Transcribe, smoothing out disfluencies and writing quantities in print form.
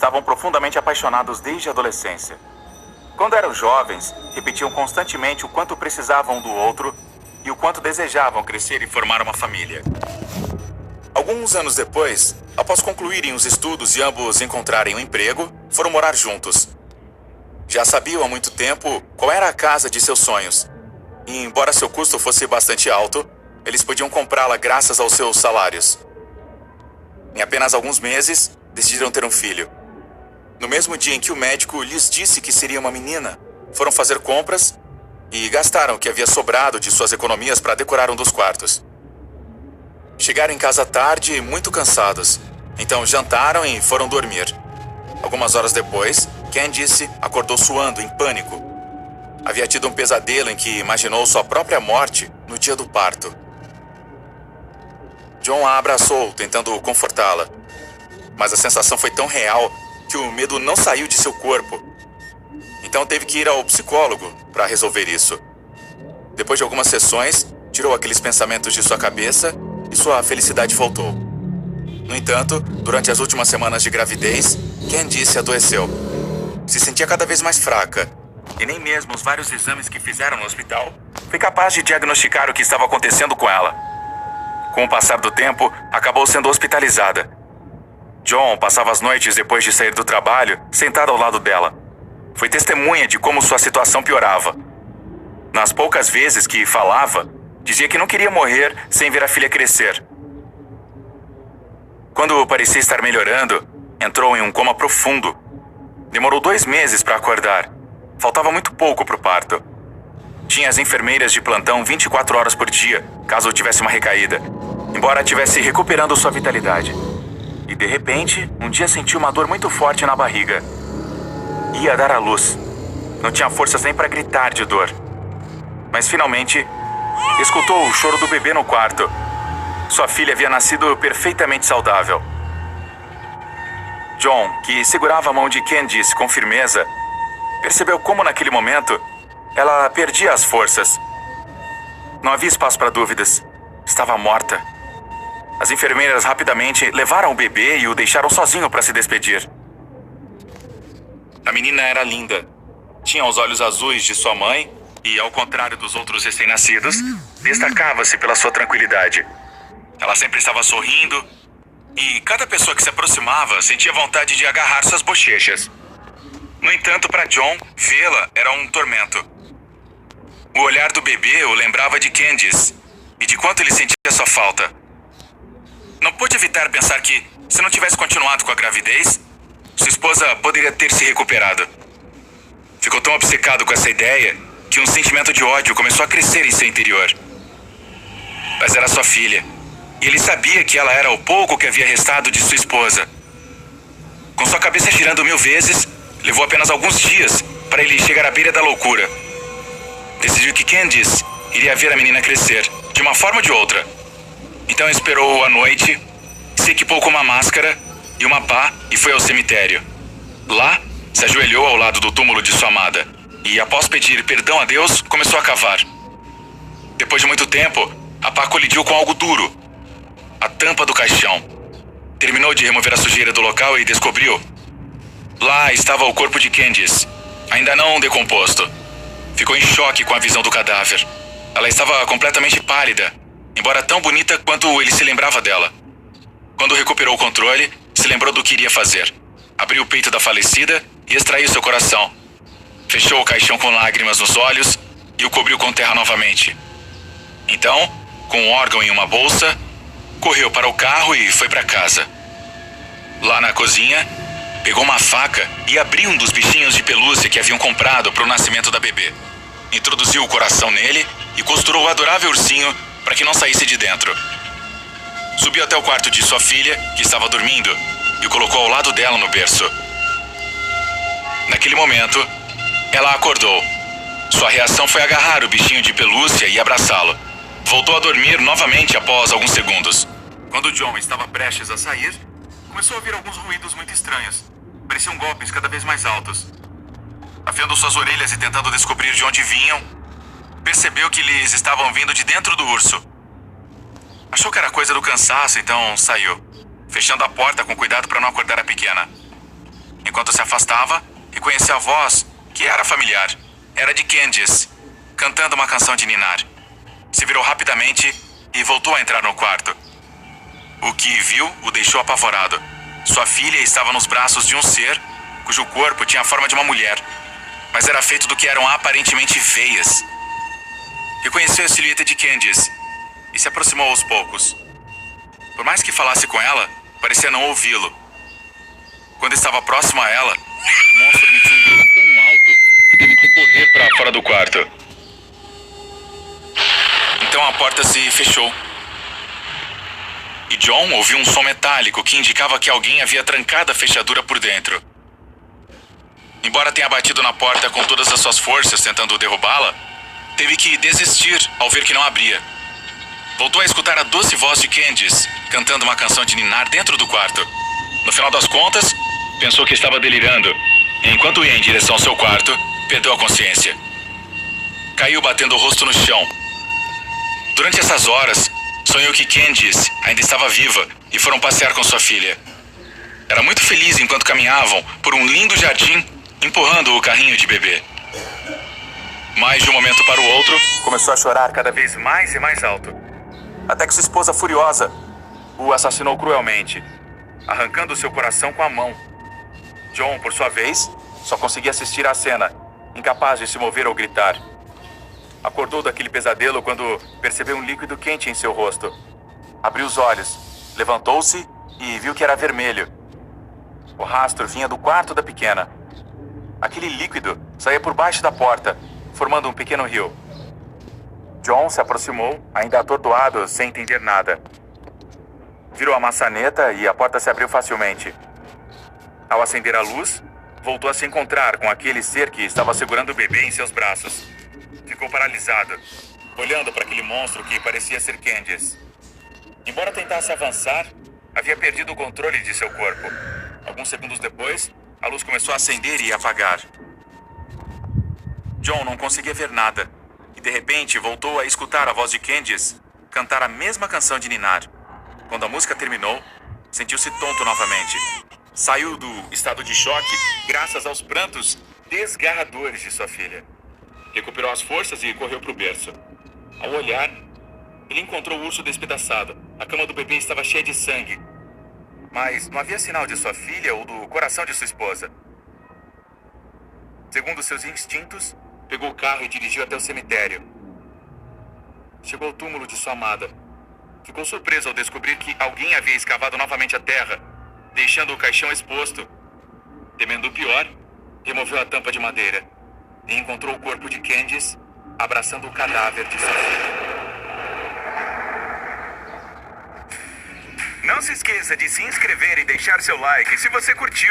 estavam profundamente apaixonados desde a adolescência. Quando eram jovens, repetiam constantemente o quanto precisavam um do outro e o quanto desejavam crescer e formar uma família. Alguns anos depois, após concluírem os estudos e ambos encontrarem um emprego, foram morar juntos. Já sabiam há muito tempo qual era a casa de seus sonhos. E embora seu custo fosse bastante alto, eles podiam comprá-la graças aos seus salários. Em apenas alguns meses, decidiram ter um filho. No mesmo dia em que o médico lhes disse que seria uma menina, foram fazer compras e gastaram o que havia sobrado de suas economias para decorar um dos quartos. Chegaram em casa tarde, muito cansados. Então jantaram e foram dormir. Algumas horas depois, Candice acordou suando, em pânico. Havia tido um pesadelo em que imaginou sua própria morte no dia do parto. John a abraçou, tentando confortá-la. Mas a sensação foi tão real que o medo não saiu de seu corpo. Então teve que ir ao psicólogo para resolver isso. Depois de algumas sessões, tirou aqueles pensamentos de sua cabeça e sua felicidade voltou. No entanto, durante as últimas semanas de gravidez, Candice adoeceu. Se sentia cada vez mais fraca, e nem mesmo os vários exames que fizeram no hospital foi capaz de diagnosticar o que estava acontecendo com ela. Com o passar do tempo, acabou sendo hospitalizada. John passava as noites depois de sair do trabalho, sentado ao lado dela. Foi testemunha de como sua situação piorava. Nas poucas vezes que falava, dizia que não queria morrer sem ver a filha crescer. Quando parecia estar melhorando, entrou em um coma profundo. Demorou 2 meses para acordar. Faltava muito pouco para o parto. Tinha as enfermeiras de plantão 24 horas por dia, caso tivesse uma recaída, embora estivesse recuperando sua vitalidade. E de repente, um dia sentiu uma dor muito forte na barriga. Ia dar à luz. Não tinha forças nem para gritar de dor. Mas finalmente, escutou o choro do bebê no quarto. Sua filha havia nascido perfeitamente saudável. John, que segurava a mão de Candice com firmeza, percebeu como naquele momento ela perdia as forças. Não havia espaço para dúvidas. Estava morta. As enfermeiras rapidamente levaram o bebê e o deixaram sozinho para se despedir. A menina era linda. Tinha os olhos azuis de sua mãe e, ao contrário dos outros recém-nascidos, destacava-se pela sua tranquilidade. Ela sempre estava sorrindo e cada pessoa que se aproximava sentia vontade de agarrar suas bochechas. No entanto, para John, vê-la era um tormento. O olhar do bebê o lembrava de Candice e de quanto ele sentia sua falta. Não pôde evitar pensar que, se não tivesse continuado com a gravidez, sua esposa poderia ter se recuperado. Ficou tão obcecado com essa ideia que um sentimento de ódio começou a crescer em seu interior. Mas era sua filha, e ele sabia que ela era o pouco que havia restado de sua esposa. Com sua cabeça girando 1000 vezes, levou apenas alguns dias para ele chegar à beira da loucura. Decidiu que Candice iria ver a menina crescer, de uma forma ou de outra. Então esperou a noite, se equipou com uma máscara e uma pá e foi ao cemitério. Lá, se ajoelhou ao lado do túmulo de sua amada e, após pedir perdão a Deus, começou a cavar. Depois de muito tempo, a pá colidiu com algo duro, a tampa do caixão. Terminou de remover a sujeira do local e descobriu. Lá estava o corpo de Candice, ainda não decomposto. Ficou em choque com a visão do cadáver. Ela estava completamente pálida, embora tão bonita quanto ele se lembrava dela. Quando recuperou o controle, se lembrou do que iria fazer. Abriu o peito da falecida e extraiu seu coração. Fechou o caixão com lágrimas nos olhos e o cobriu com terra novamente. Então, com o órgão em uma bolsa, correu para o carro e foi para casa. Lá na cozinha, pegou uma faca e abriu um dos bichinhos de pelúcia que haviam comprado para o nascimento da bebê. Introduziu o coração nele e costurou o adorável ursinho para que não saísse de dentro. Subiu até o quarto de sua filha, que estava dormindo, e o colocou ao lado dela no berço. Naquele momento, ela acordou. Sua reação foi agarrar o bichinho de pelúcia e abraçá-lo. Voltou a dormir novamente após alguns segundos. Quando John estava prestes a sair, começou a ouvir alguns ruídos muito estranhos. Pareciam golpes cada vez mais altos. Afiando suas orelhas e tentando descobrir de onde vinham, percebeu que eles estavam vindo de dentro do urso. Achou que era coisa do cansaço, então saiu, fechando a porta com cuidado para não acordar a pequena. Enquanto se afastava, reconheceu a voz, que era familiar. Era de Candice, cantando uma canção de ninar. Se virou rapidamente e voltou a entrar no quarto. O que viu o deixou apavorado. Sua filha estava nos braços de um ser cujo corpo tinha a forma de uma mulher, mas era feito do que eram aparentemente veias. Reconheceu a silhueta de Candice e se aproximou aos poucos. Por mais que falasse com ela, parecia não ouvi-lo. Quando estava próximo a ela, o monstro emitiu um grito tão alto que teve que correr para fora do quarto. Então a porta se fechou. E John ouviu um som metálico que indicava que alguém havia trancado a fechadura por dentro. Embora tenha batido na porta com todas as suas forças tentando derrubá-la, teve que desistir ao ver que não abria. Voltou a escutar a doce voz de Candice, cantando uma canção de ninar dentro do quarto. No final das contas, pensou que estava delirando. E enquanto ia em direção ao seu quarto, perdeu a consciência. Caiu batendo o rosto no chão. Durante essas horas, sonhou que Candice ainda estava viva e foram passear com sua filha. Era muito feliz enquanto caminhavam por um lindo jardim, empurrando o carrinho de bebê. Mas de um momento para o outro, começou a chorar cada vez mais e mais alto. Até que sua esposa, furiosa, o assassinou cruelmente, arrancando seu coração com a mão. John, por sua vez, só conseguia assistir à cena, incapaz de se mover ou gritar. Acordou daquele pesadelo quando percebeu um líquido quente em seu rosto. Abriu os olhos, levantou-se e viu que era vermelho. O rastro vinha do quarto da pequena. Aquele líquido saía por baixo da porta, formando um pequeno rio. John se aproximou, ainda atordoado, sem entender nada. Virou a maçaneta e a porta se abriu facilmente. Ao acender a luz, voltou a se encontrar com aquele ser que estava segurando o bebê em seus braços. Ficou paralisado, olhando para aquele monstro que parecia ser Candice. Embora tentasse avançar, havia perdido o controle de seu corpo. Alguns segundos depois, a luz começou a acender e apagar. John não conseguia ver nada, e de repente voltou a escutar a voz de Candice cantar a mesma canção de ninar. Quando a música terminou, sentiu-se tonto novamente. Saiu do estado de choque graças aos prantos desgarradores de sua filha. Recuperou as forças e correu para o berço. Ao olhar, ele encontrou o urso despedaçado. A cama do bebê estava cheia de sangue, mas não havia sinal de sua filha ou do coração de sua esposa. Segundo seus instintos, pegou o carro e dirigiu até o cemitério. Chegou ao túmulo de sua amada. Ficou surpreso ao descobrir que alguém havia escavado novamente a terra, deixando o caixão exposto. Temendo o pior, removeu a tampa de madeira e encontrou o corpo de Candice abraçando o cadáver de sua filha. Não se esqueça de se inscrever e deixar seu like se você curtiu.